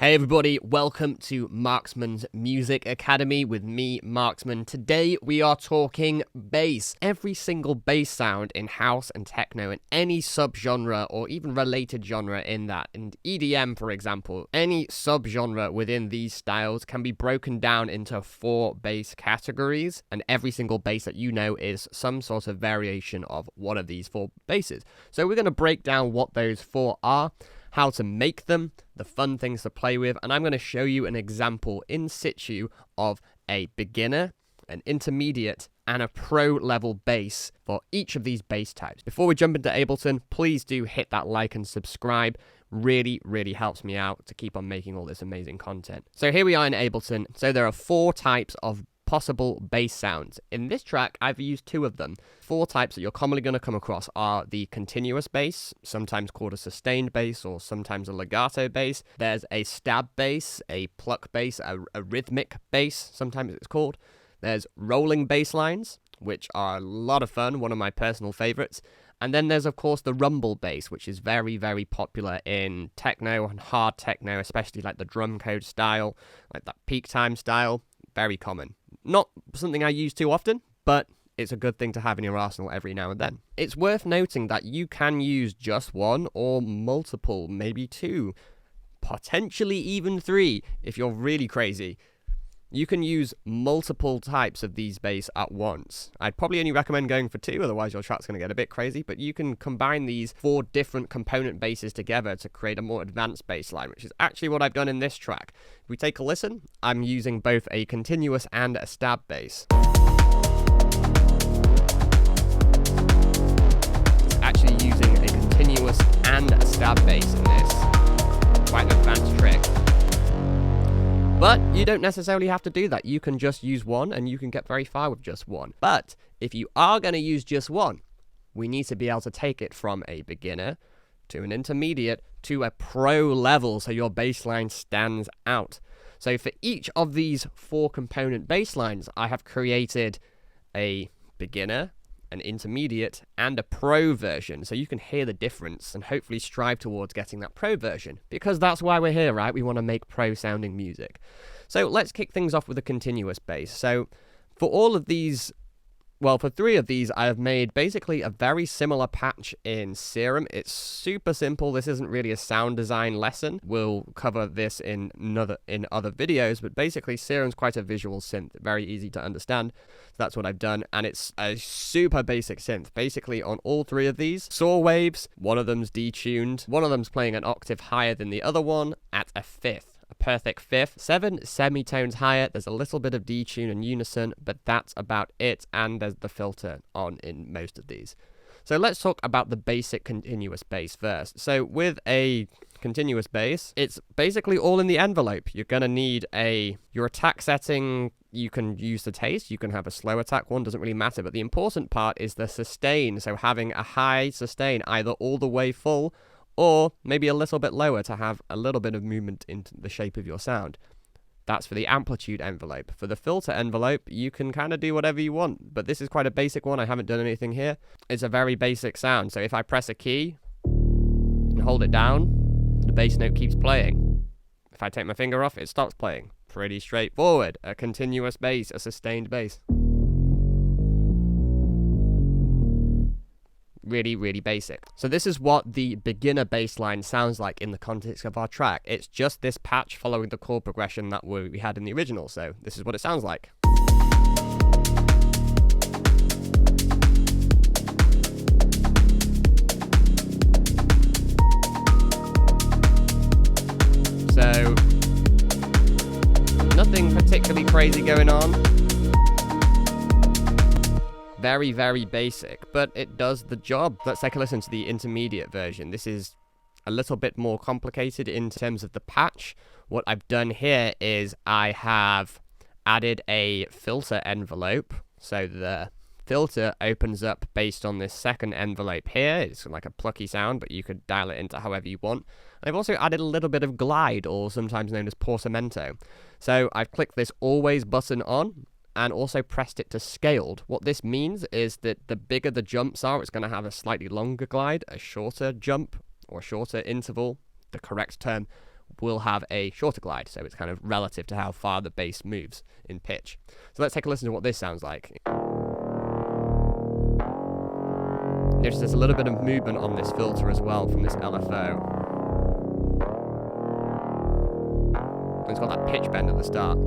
Hey everybody, welcome to Marksman's Music Academy with me, Marksman. Today we are talking bass. Every single bass sound in house and techno and any subgenre or even related genre in that. In EDM, for example, any subgenre within these styles can be broken down into 4 bass categories, and every single bass that you know is some sort of variation of one of these 4 basses. So we're going to break down what those 4 are, how to make them, the fun things to play with, and I'm going to show you an example in situ of a beginner, an intermediate, and a pro level bass for each of these bass types. Before we jump into Ableton, please do hit that like and subscribe. Really helps me out to keep on making all this amazing content. So here we are in Ableton. So there are 4 types of possible bass sounds. In this track, I've used 2 of them. 4 types that you're commonly going to come across are the continuous bass, sometimes called a sustained bass or sometimes a legato bass. There's a stab bass, a pluck bass, a rhythmic bass, sometimes it's called. There's rolling bass lines, which are a lot of fun, one of my personal favorites. And then there's, of course, the rumble bass, which is very popular in techno and hard techno, especially like the drum code style, like that peak time style. Very common. Not something I use too often, but it's a good thing to have in your arsenal every now and then. It's worth noting that you can use just 1 or multiple, maybe 2, potentially even 3 if you're really crazy. You can use multiple types of these bass at once. I'd probably only recommend going for 2, otherwise your track's going to get a bit crazy, but you can combine these 4 different component basses together to create a more advanced bass line, which is actually what I've done in this track. If we take a listen, I'm using both a continuous and a stab bass. It's actually using a continuous and a stab bass in this. Quite an advanced trick. But you don't necessarily have to do that. You can just use 1 and you can get very far with just 1. But if you are going to use just 1, we need to be able to take it from a beginner to an intermediate to a pro level so your bass line stands out. So for each of these 4 component bass lines, I have created a beginner, an intermediate, and a pro version, so you can hear the difference and hopefully strive towards getting that pro version, because that's why we're here, right? We want to make pro sounding music. So let's kick things off with a continuous bass. So for all of these, well, for 3 of these, I have made basically a very similar patch in Serum. It's super simple. This isn't really a sound design lesson. We'll cover this in other videos, but basically Serum's quite a visual synth, very easy to understand. So that's what I've done, and it's a super basic synth. Basically on all 3 of these, saw waves, one of them's detuned, one of them's playing an octave higher than the other one at a 5th. A perfect 5th, 7 semitones higher. There's a little bit of detune and unison, but that's about it, and there's the filter on in most of these. So let's talk about the basic continuous bass first. So with a continuous bass, it's basically all in the envelope. You're going to need your attack setting. You can use the taste, you can have a slow attack one, doesn't really matter, but the important part is the sustain. So having a high sustain, either all the way full or maybe a little bit lower to have a little bit of movement into the shape of your sound. That's for the amplitude envelope. For the filter envelope, you can kind of do whatever you want, but this is quite a basic one. I haven't done anything here. It's a very basic sound. So if I press a key and hold it down, the bass note keeps playing. If I take my finger off, it stops playing. Pretty straightforward. A continuous bass, a sustained bass. Really basic. So this is what the beginner bass line sounds like in the context of our track. It's just this patch following the chord progression that we had in the original, so this is what it sounds like. So nothing particularly crazy going on. Very basic, but it does the job. Let's take a listen to the intermediate version. This is a little bit more complicated in terms of the patch. What I've done here is I have added a filter envelope. So the filter opens up based on this second envelope here. It's like a plucky sound, but you could dial it into however you want. And I've also added a little bit of glide, or sometimes known as portamento. So I've clicked this always button on, and also pressed it to scaled. What this means is that the bigger the jumps are, it's going to have a slightly longer glide, a shorter jump, or a shorter interval, the correct term will have a shorter glide, so it's kind of relative to how far the bass moves in pitch. So let's take a listen to what this sounds like. Notice there's a little bit of movement on this filter as well from this LFO. It's got that pitch bend at the start.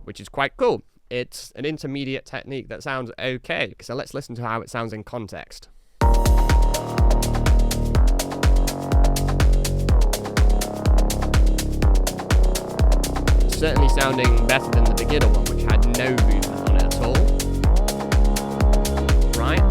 Which is quite cool. It's an intermediate technique that sounds okay. So let's listen to how it sounds in context. Certainly sounding better than the beginner one, which had no movement on it at all. Right?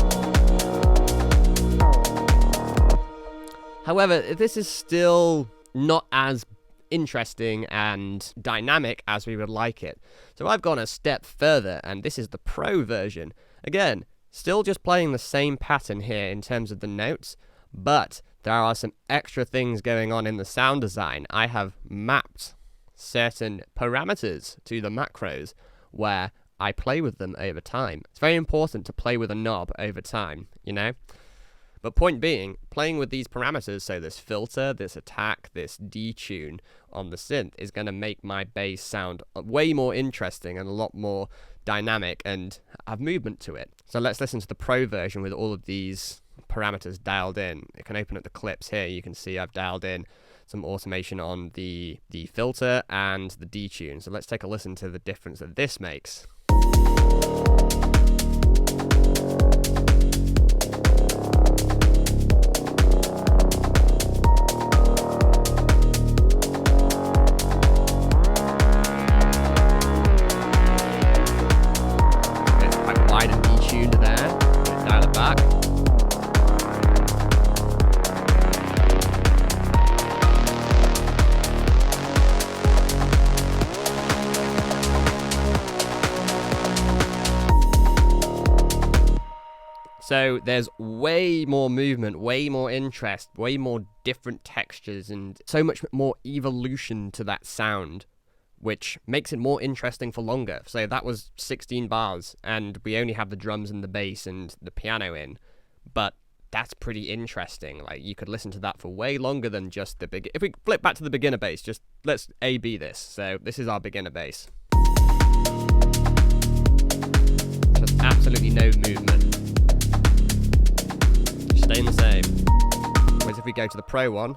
However, this is still not as interesting and dynamic as we would like it. So I've gone a step further, and this is the Pro version. Again, still just playing the same pattern here in terms of the notes, but there are some extra things going on in the sound design. I have mapped certain parameters to the macros where I play with them over time. It's very important to play with a knob over time, you know? But point being, playing with these parameters, so this filter, this attack, this detune on the synth, is going to make my bass sound way more interesting and a lot more dynamic and have movement to it. So let's listen to the Pro version with all of these parameters dialed in. You can open up the clips here. You can see I've dialed in some automation on the filter and the detune. So let's take a listen to the difference that this makes. It's quite wide and detuned there. Let's dial it back. So there's way more movement, way more interest, way more different textures, and so much more evolution to that sound, which makes it more interesting for longer. So that was 16 bars, and we only have the drums and the bass and the piano in, but that's pretty interesting. Like, you could listen to that for way longer than just the big. If we flip back to the beginner bass, just let's A/B this. So this is our beginner bass. Just absolutely no movement. Staying the same. Whereas if we go to the Pro one,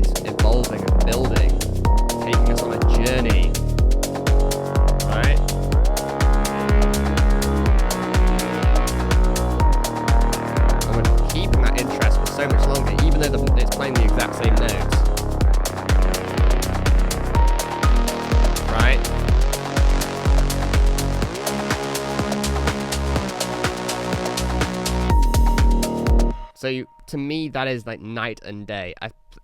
it's evolving and building, taking us on a journey. Right? And we're keeping that interest for so much longer, even though it's playing the exact same notes. Right? So to me, that is like night and day.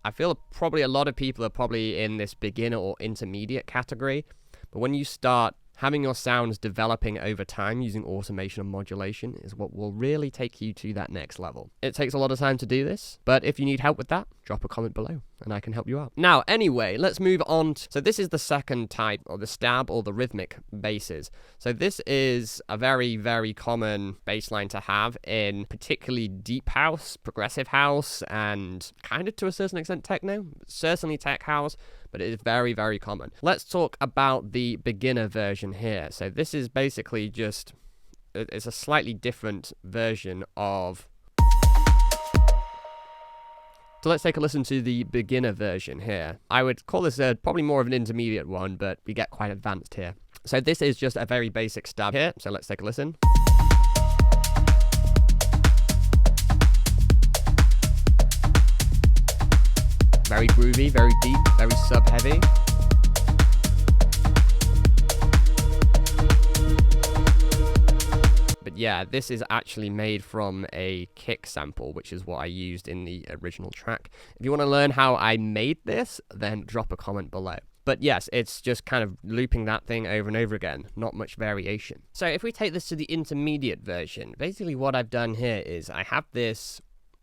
I feel probably a lot of people are probably in this beginner or intermediate category, but when you start having your sounds developing over time using automation and modulation is what will really take you to that next level. It takes a lot of time to do this, but if you need help with that, drop a comment below and I can help you out. Now, anyway, let's move on. So this is the second type, or the stab or the rhythmic basses. So this is a very, very common bass line to have in particularly deep house, progressive house, and kind of to a certain extent techno, certainly tech house, but it is very, very common. Let's talk about the beginner version here. So this is basically just, it's a slightly different version of. So let's take a listen to the beginner version here. I would call this probably more of an intermediate one, but we get quite advanced here. So this is just a very basic stab here. So let's take a listen. Very groovy, very deep, very sub-heavy. But yeah, this is actually made from a kick sample, which is what I used in the original track. If you want to learn how I made this, then drop a comment below. But yes, it's just kind of looping that thing over and over again, not much variation. So if we take this to the intermediate version, basically what I've done here is I have this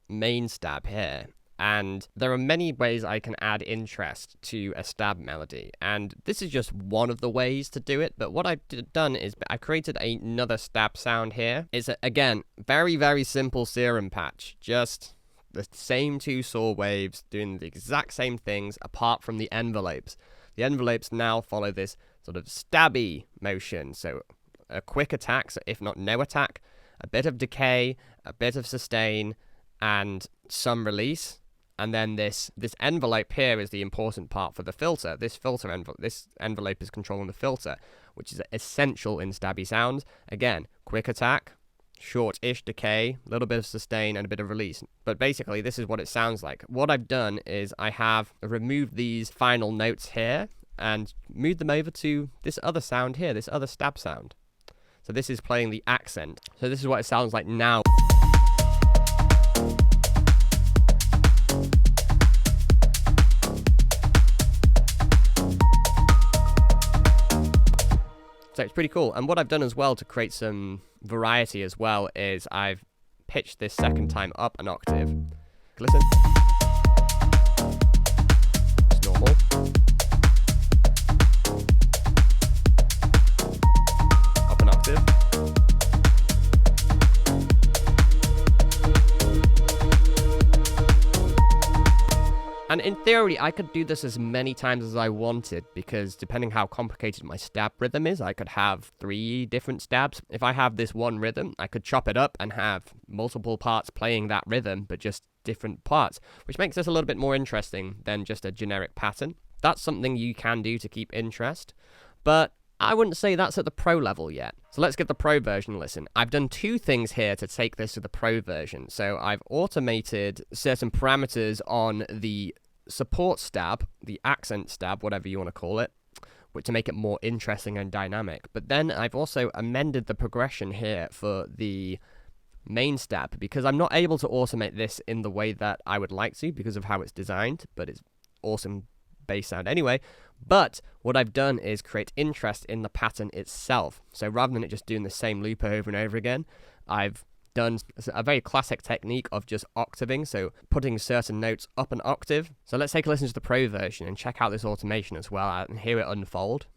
main stab here, And there are many ways I can add interest to a stab melody, and this is just one of the ways to do it. But what I've done is I created another stab sound here. It's, again, very, very simple serum patch, just the same two saw waves doing the exact same things apart from the envelopes. The envelopes now follow this sort of stabby motion, so a quick attack, so if not no attack, a bit of decay, a bit of sustain, and some release. And then this envelope here is the important part for the filter. This envelope is controlling the filter, which is essential in stabby sounds. Again, quick attack, short-ish decay, a little bit of sustain, and a bit of release. But basically, this is what it sounds like. What I've done is I have removed these final notes here and moved them over to this other sound here, this other stab sound. So this is playing the accent. So this is what it sounds like now. So it's pretty cool. And what I've done as well to create some variety as well is I've pitched this second time up an octave. Listen. It's normal. Up an octave. And in theory, I could do this as many times as I wanted, because depending how complicated my stab rhythm is, I could have 3 different stabs. If I have this one rhythm, I could chop it up and have multiple parts playing that rhythm, but just different parts, which makes this a little bit more interesting than just a generic pattern. That's something you can do to keep interest, but I wouldn't say that's at the pro level yet. So let's get the pro version a listen. I've done 2 things here to take this to the pro version. So I've automated certain parameters on the support stab, the accent stab, whatever you want to call it, to make it more interesting and dynamic. But then I've also amended the progression here for the main stab, because I'm not able to automate this in the way that I would like to because of how it's designed, but it's awesome bass sound anyway. But what I've done is create interest in the pattern itself. So rather than it just doing the same loop over and over again, I've done a very classic technique of just octaving, so putting certain notes up an octave. So let's take a listen to the pro version and check out this automation as well and hear it unfold.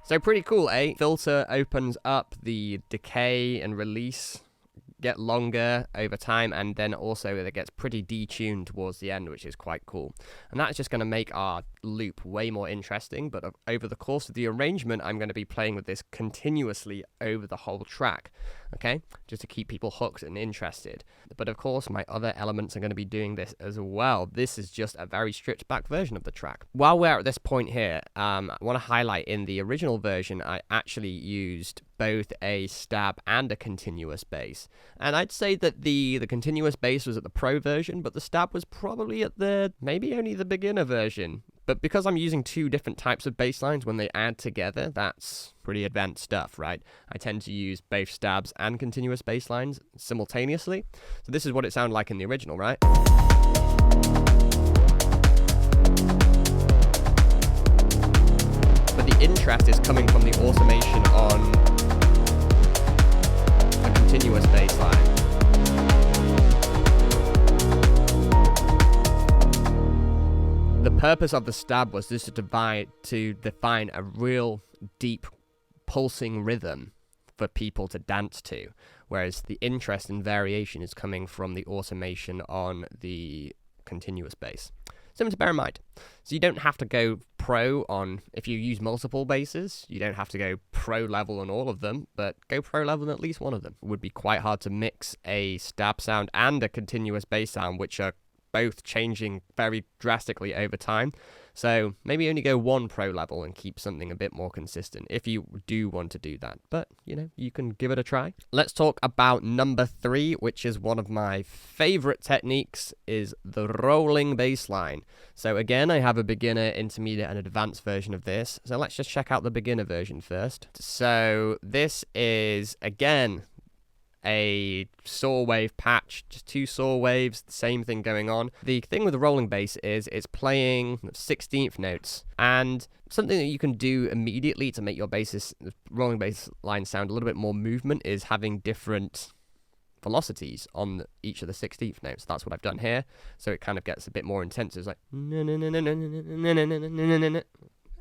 So pretty cool, eh? Filter opens up the decay and release, get longer over time, and then also it gets pretty detuned towards the end, which is quite cool. And that's just going to make our loop way more interesting, but over the course of the arrangement, I'm going to be playing with this continuously over the whole track, okay? Just to keep people hooked and interested. But of course, my other elements are going to be doing this as well. This is just a very stripped back version of the track. While we're at this point here, I want to highlight in the original version, I actually used both a stab and a continuous bass. And I'd say that the continuous bass was at the pro version, but the stab was probably at the, maybe only the beginner version. But because I'm using 2 different types of bass lines, when they add together, that's pretty advanced stuff, right? I tend to use both stabs and continuous bass lines simultaneously. So this is what it sounded like in the original, right? But the interest is coming from the automation on a continuous bass line. The purpose of the stab was just to define a real deep pulsing rhythm for people to dance to, whereas the interest and variation is coming from the automation on the continuous bass. Something to bear in mind. So you don't have to go pro on, if you use multiple basses, you don't have to go pro level on all of them, but go pro level on at least one of them. It would be quite hard to mix a stab sound and a continuous bass sound, which are both changing very drastically over time. So maybe only go one pro level and keep something a bit more consistent if you do want to do that. But, you know, you can give it a try. Let's talk about number 3, which is one of my favorite techniques, is the rolling bass line. So again, I have a beginner, intermediate, and advanced version of this. So let's just check out the beginner version first. So this is, again, a saw wave patch, just 2 saw waves, the same thing going on. The thing with the rolling bass is it's playing 16th notes, and something that you can do immediately to make your rolling bass line sound a little bit more movement is having different velocities on each of the 16th notes. That's what I've done here, so it kind of gets a bit more intense. It's like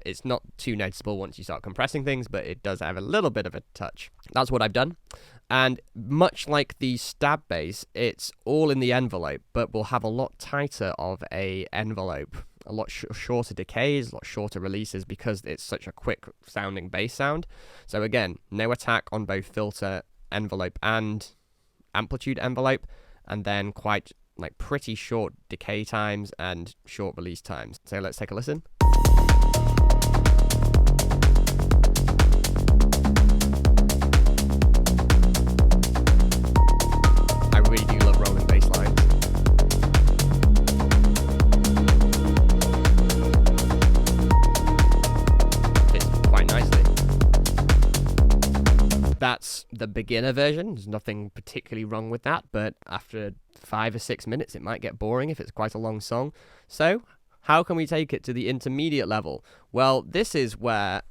it's not too noticeable once you start compressing things, but it does have a little bit of a touch. That's what I've done. And much like the stab bass, it's all in the envelope, but will have a lot tighter of a envelope, a lot shorter decays, a lot shorter releases, because it's such a quick sounding bass sound. So again, no attack on both filter envelope and amplitude envelope, and then quite like pretty short decay times and short release times. So let's take a listen. That's the beginner version. There's nothing particularly wrong with that, but after 5 or 6 minutes, it might get boring if it's quite a long song. So, how can we take it to the intermediate level? Well, this is where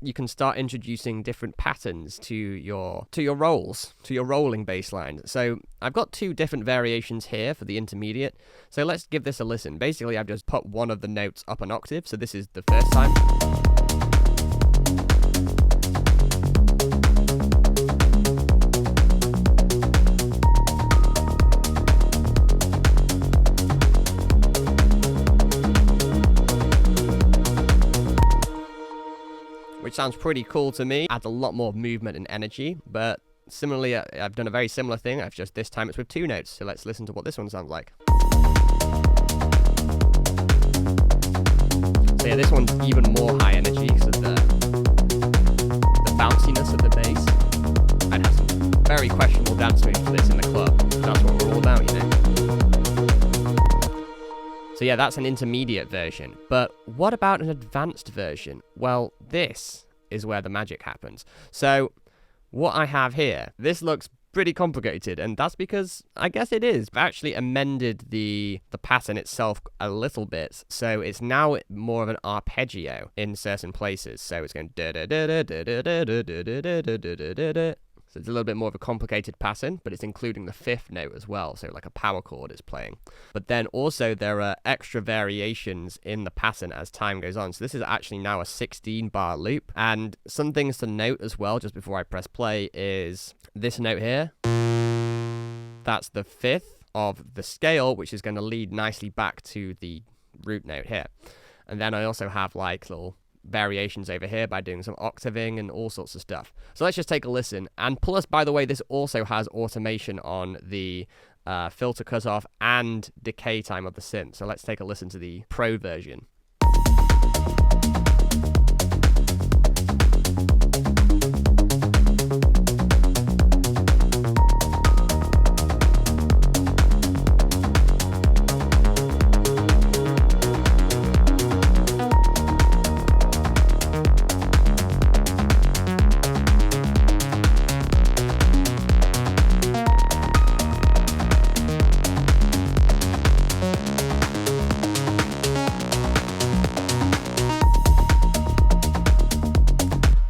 you can start introducing different patterns to your rolls, to your rolling bass line. So, I've got 2 different variations here for the intermediate. So, let's give this a listen. Basically, I've just put one of the notes up an octave. So, this is the first time. Which sounds pretty cool to me. Adds a lot more movement and energy, but similarly, I've done a very similar thing. This time it's with 2 notes, so let's listen to what this one sounds like. So yeah, this one's even more high energy because of the bounciness of the bass. I'd have some very questionable dance moves for this in the club. That's what we're all about, you know. So yeah, that's an intermediate version. But what about an advanced version? Well, this is where the magic happens. So what I have here, this looks pretty complicated, and that's because I guess it is. I've actually amended the pattern itself a little bit, so it's now more of an arpeggio in certain places. So it's going da da da da da da da da da da da da da. So it's a little bit more of a complicated pattern, but it's including the 5th note as well, so like a power chord is playing. But then also there are extra variations in the pattern as time goes on. So this is actually now a 16-bar loop. And some things to note as well, just before I press play, is this note here. That's the 5th of the scale, which is going to lead nicely back to the root note here. And then I also have like little variations over here by doing some octaving and all sorts of stuff. So let's just take a listen. And plus, by the way, this also has automation on the filter cutoff and decay time of the synth. So let's take a listen to the pro version.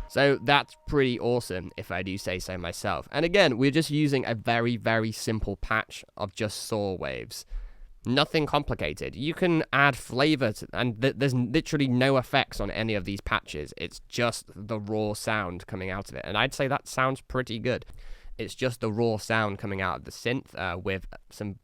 So that's pretty awesome, if I do say so myself. And again, we're just using a very, very simple patch of just saw waves. Nothing complicated. You can add flavor to, and there's literally no effects on any of these patches. It's just the raw sound coming out of it. And I'd say that sounds pretty good. It's just the raw sound coming out of the synth with some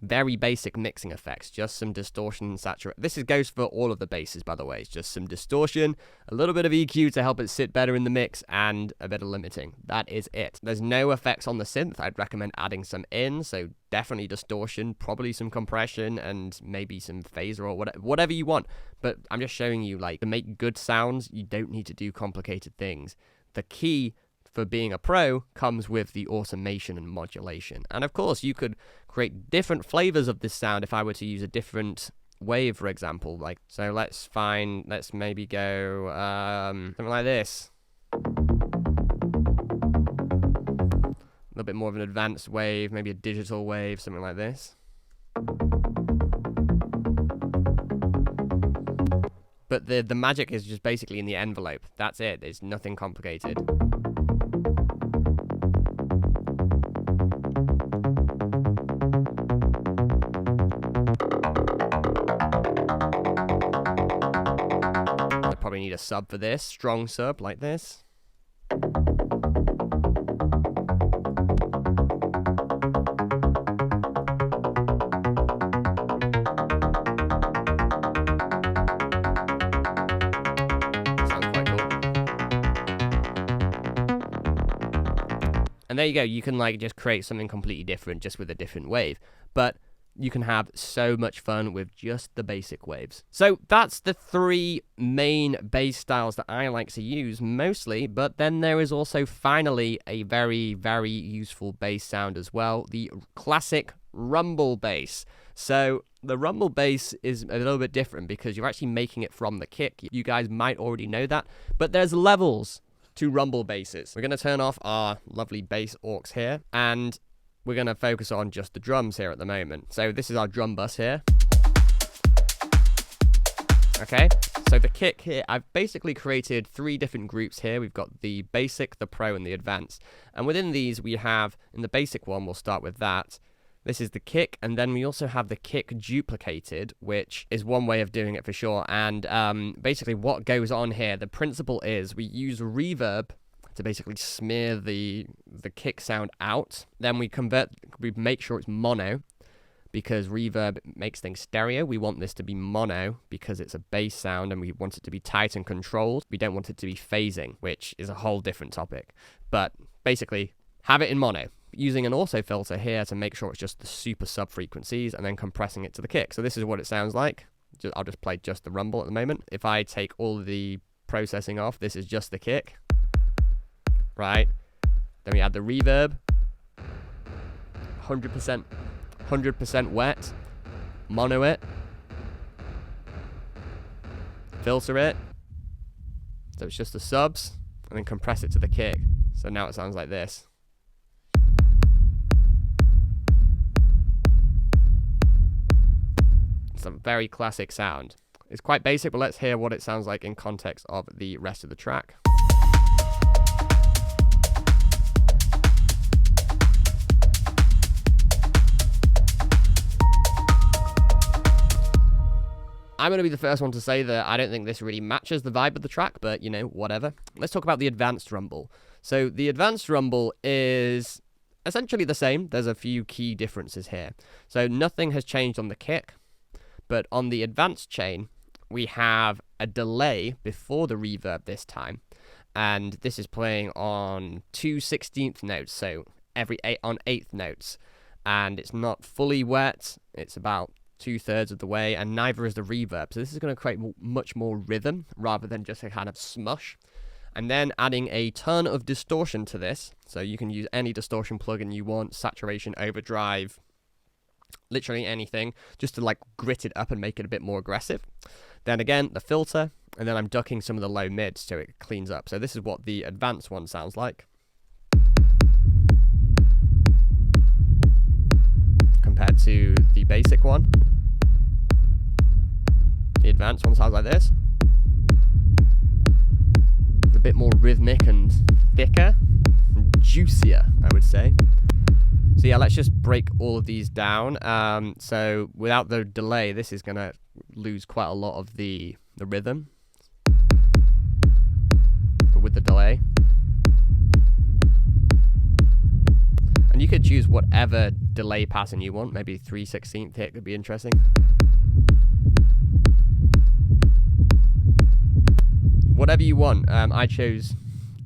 very basic mixing effects, just some distortion and saturation. This goes for all of the basses, by the way. It's just some distortion, a little bit of EQ to help it sit better in the mix, and a bit of limiting. That is it. There's no effects on the synth. I'd recommend adding some in, so definitely distortion, probably some compression, and maybe some phaser or whatever you want. But I'm just showing you, like, to make good sounds, you don't need to do complicated things. The key for being a pro comes with the automation and modulation. And of course, you could create different flavors of this sound if I were to use a different wave, for example. Like, so let's maybe go something like this. A little bit more of an advanced wave, maybe a digital wave, something like this. But the magic is just basically in the envelope. That's it. There's nothing complicated. I probably need a sub for this, strong sub like this. And there you go, you can like just create something completely different just with a different wave. But you can have so much fun with just the basic waves. So that's the 3 main bass styles that I like to use mostly, but then there is also finally a very, very useful bass sound as well, the classic rumble bass. So the rumble bass is a little bit different because you're actually making it from the kick. You guys might already know that, but there's levels to rumble basses. We're going to turn off our lovely bass aux here, and we're going to focus on just the drums here at the moment. So this is our drum bus here. Okay, so the kick here, I've basically created 3 different groups here. We've got the basic, the pro, and the advanced. And within these, we have, in the basic one, we'll start with that. This is the kick, and then we also have the kick duplicated, which is one way of doing it for sure. And basically what goes on here, the principle is we use reverb to basically smear the kick sound out. Then we make sure it's mono, because reverb makes things stereo. We want this to be mono because it's a bass sound and we want it to be tight and controlled. We don't want it to be phasing, which is a whole different topic. But basically, have it in mono, using an auto filter here to make sure it's just the super sub frequencies, and then compressing it to the kick. So this is what it sounds like. I'll just play just the rumble at the moment. If I take all the processing off, this is just the kick, right? Then we add the reverb, 100% wet, mono it, filter it, so it's just the subs, and then compress it to the kick. So now it sounds like this. It's a very classic sound. It's quite basic, but let's hear what it sounds like in context of the rest of the track. I'm going to be the first one to say that I don't think this really matches the vibe of the track, but, you know, whatever. Let's talk about the advanced rumble. So the advanced rumble is essentially the same. There's a few key differences here. So nothing has changed on the kick, but on the advanced chain, we have a delay before the reverb this time. And this is playing on 2 16th notes, so on 8th notes. And it's not fully wet. It's about 2/3 of the way, and neither is the reverb. So this is going to create much more rhythm rather than just a kind of smush. And then adding a ton of distortion to this. So you can use any distortion plugin you want, saturation, overdrive, literally anything, just to like grit it up and make it a bit more aggressive. Then again, the filter, and then I'm ducking some of the low mids so it cleans up. So this is what the advanced one sounds like compared to the basic one. The advanced one sounds like this. It's a bit more rhythmic and thicker, and juicier, I would say. So yeah, let's just break all of these down. So without the delay, this is going to lose quite a lot of the rhythm. But with the delay. And you could choose use whatever delay pattern you want. Maybe 3/16 hit could be interesting. Whatever you want. I chose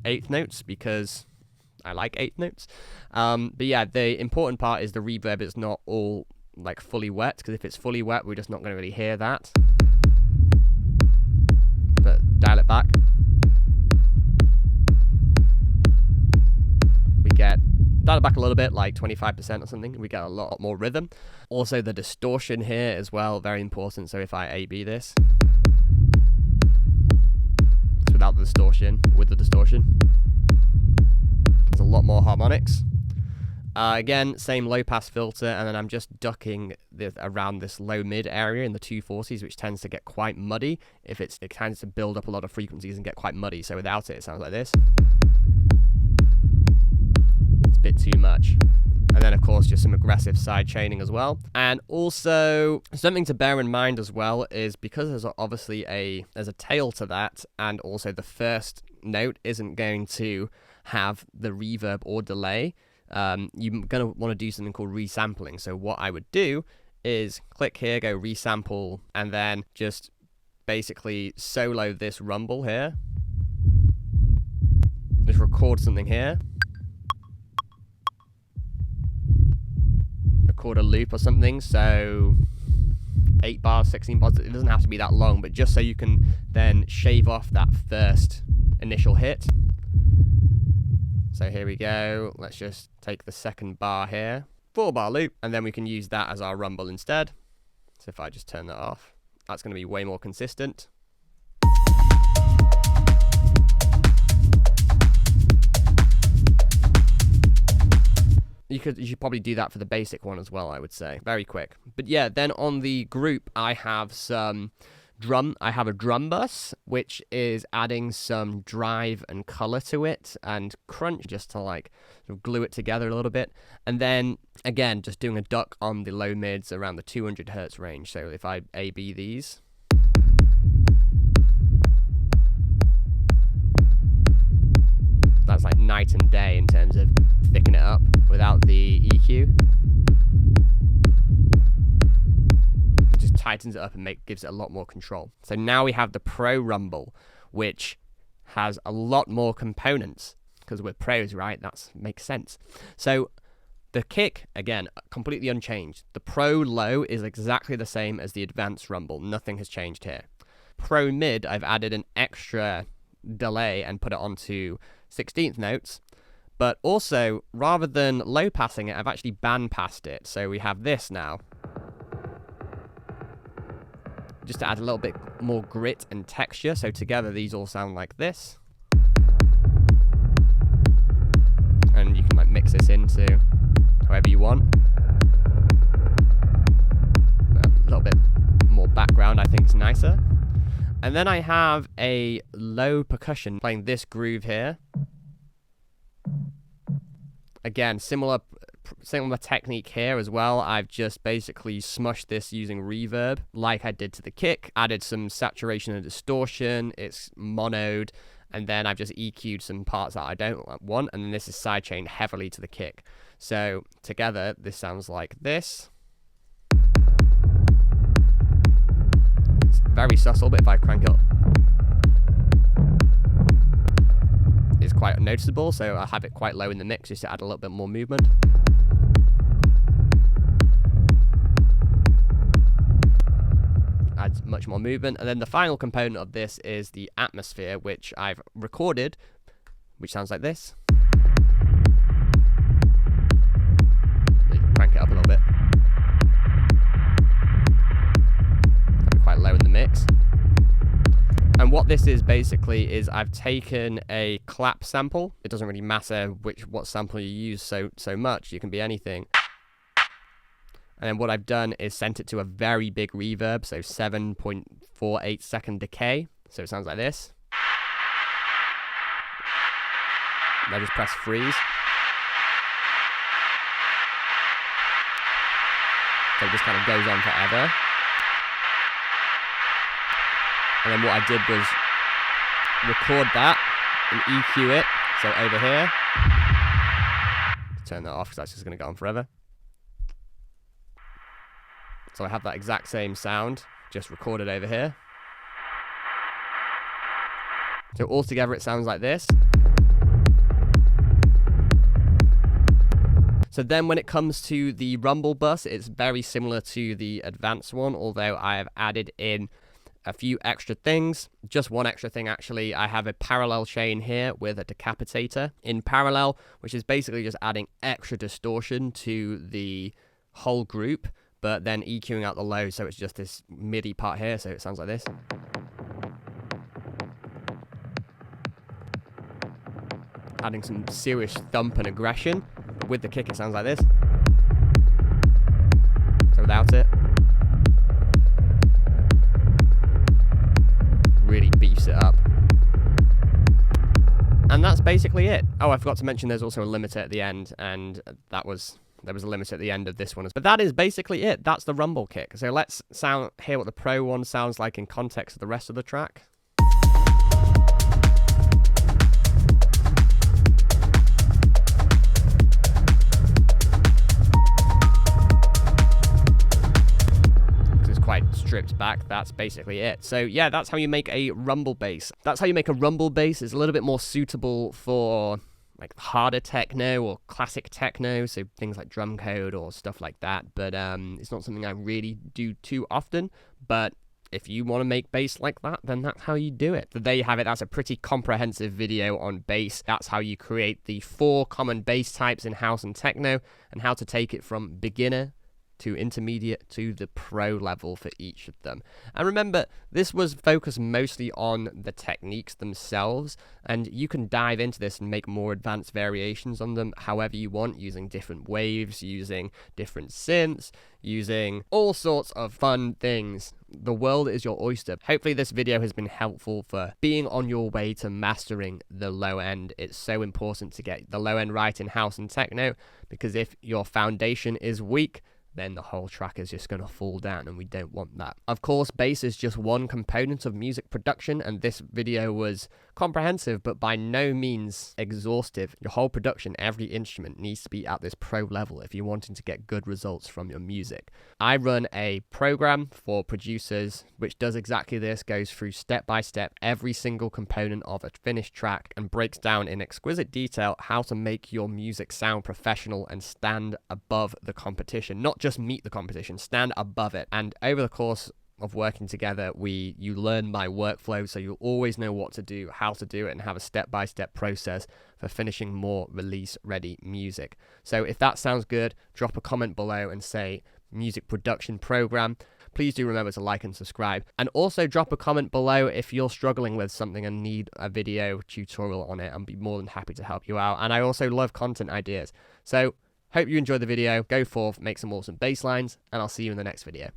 8th notes because I like 8th notes. But yeah, the important part is the reverb is not all like fully wet, because if it's fully wet, we're just not going to really hear that. But dial it back. We get dial it back a little bit, like 25% or something. We get a lot more rhythm. Also, the distortion here as well, very important. So if I A/B this, it's without the distortion, with the distortion, there's a lot more harmonics. Again, same low pass filter, and then I'm just ducking around this low mid area in the 240s, which tends to get quite muddy. It tends to build up a lot of frequencies and get quite muddy. So without it, it sounds like this. It's a bit too much. And then, of course, just some aggressive side chaining as well. And also, something to bear in mind as well is because there's obviously there's a tail to that, and also the first note isn't going to have the reverb or delay. You're going to want to do something called resampling. So what I would do is click here, go resample, and then just basically solo this rumble here. Just record something here. Record a loop or something. So 8 bars, 16 bars. It doesn't have to be that long, but just so you can then shave off that first initial hit. So here we go, let's just take the second bar here, 4-bar loop, and then we can use that as our rumble instead. So if I just turn that off, that's going to be way more consistent. You should probably do that for the basic one as well, I would say. Very quick. But yeah, then on the group, I have some I have a drum bus, which is adding some drive and color to it and crunch just to like sort of glue it together a little bit. And then again, just doing a duck on the low mids around the 200 hertz range. So if I A/B these, that's like night and day in terms of thicken it up without the EQ. Tightens it up and gives it a lot more control. So now we have the Pro Rumble, which has a lot more components, because we're pros, right? That makes sense. So the kick, again, completely unchanged. The Pro Low is exactly the same as the Advanced Rumble. Nothing has changed here. Pro Mid, I've added an extra delay and put it onto 16th notes. But also, rather than low passing it, I've actually band passed it. So we have this now, just to add a little bit more grit and texture. So together these all sound like this. And you can like mix this into however you want. A little bit more background I think is nicer. And then I have a low percussion playing this groove here. Again, similar technique here as well. I've just basically smushed this using reverb like I did to the kick, added some saturation and distortion, it's monoed, and then I've just EQ'd some parts that I don't want, and then this is sidechained heavily to the kick. So together this sounds like this. It's very subtle, but if I crank it up, it's quite noticeable, so I have it quite low in the mix just to add a little bit more movement. Adds much more movement. And then the final component of this is the atmosphere, which I've recorded, which sounds like this. Crank it up a little bit. That'll be quite low in the mix. And what this is basically is I've taken a clap sample. It doesn't really matter what sample you use so much. You can be anything. And then what I've done is sent it to a very big reverb, so 7.48 second decay. So it sounds like this. And I just press freeze. So it just kind of goes on forever. And then what I did was record that and EQ it. So over here, turn that off because that's just going to go on forever. So I have that exact same sound just recorded over here. So altogether it sounds like this. So then when it comes to the rumble bus, it's very similar to the advanced one, although I have added in a few extra things. Just one extra thing actually. I have a parallel chain here with a decapitator in parallel, which is basically just adding extra distortion to the whole group, but then EQing out the low, so it's just this MIDI part here, so it sounds like this. Adding some serious thump and aggression. With the kick, it sounds like this. So without it, really beefs it up. And that's basically it. Oh, I forgot to mention there's also a limiter at the end, and there was a limiter at the end of this one. But that is basically it. That's the rumble kick. So let's hear what the Pro one sounds like in context of the rest of the track. Stripped back, that's basically it. So yeah, that's how you make a rumble bass. That's how you make a rumble bass. It's a little bit more suitable for like harder techno or classic techno, so things like drum code or stuff like that, but it's not something I really do too often. But if you want to make bass like that, then that's how you do it. So there you have it. That's a pretty comprehensive video on bass. That's how you create the 4 common bass types in house and techno, and how to take it from beginner to intermediate to the pro level for each of them. And remember, this was focused mostly on the techniques themselves, and you can dive into this and make more advanced variations on them however you want, using different waves, using different synths, using all sorts of fun things. The world is your oyster. Hopefully this video has been helpful for being on your way to mastering the low end. It's so important to get the low end right in house and techno, because if your foundation is weak, then the whole track is just going to fall down, and we don't want that. Of course, bass is just one component of music production, and this video was comprehensive, but by no means exhaustive. Your whole production, every instrument, needs to be at this pro level if you're wanting to get good results from your music. I run a program for producers which does exactly this, goes through step by step every single component of a finished track, and breaks down in exquisite detail how to make your music sound professional and stand above the competition. Not just meet the competition, stand above it. And over the course of working together, you learn my workflow, so you'll always know what to do, how to do it, and have a step-by-step process for finishing more release-ready music. So if that sounds good, drop a comment below and say music production program. Please do remember to like and subscribe, and also drop a comment below if you're struggling with something and need a video tutorial on it. I'll be more than happy to help you out. And I also love content ideas. So hope you enjoyed the video. Go forth, make some awesome bass lines, and I'll see you in the next video.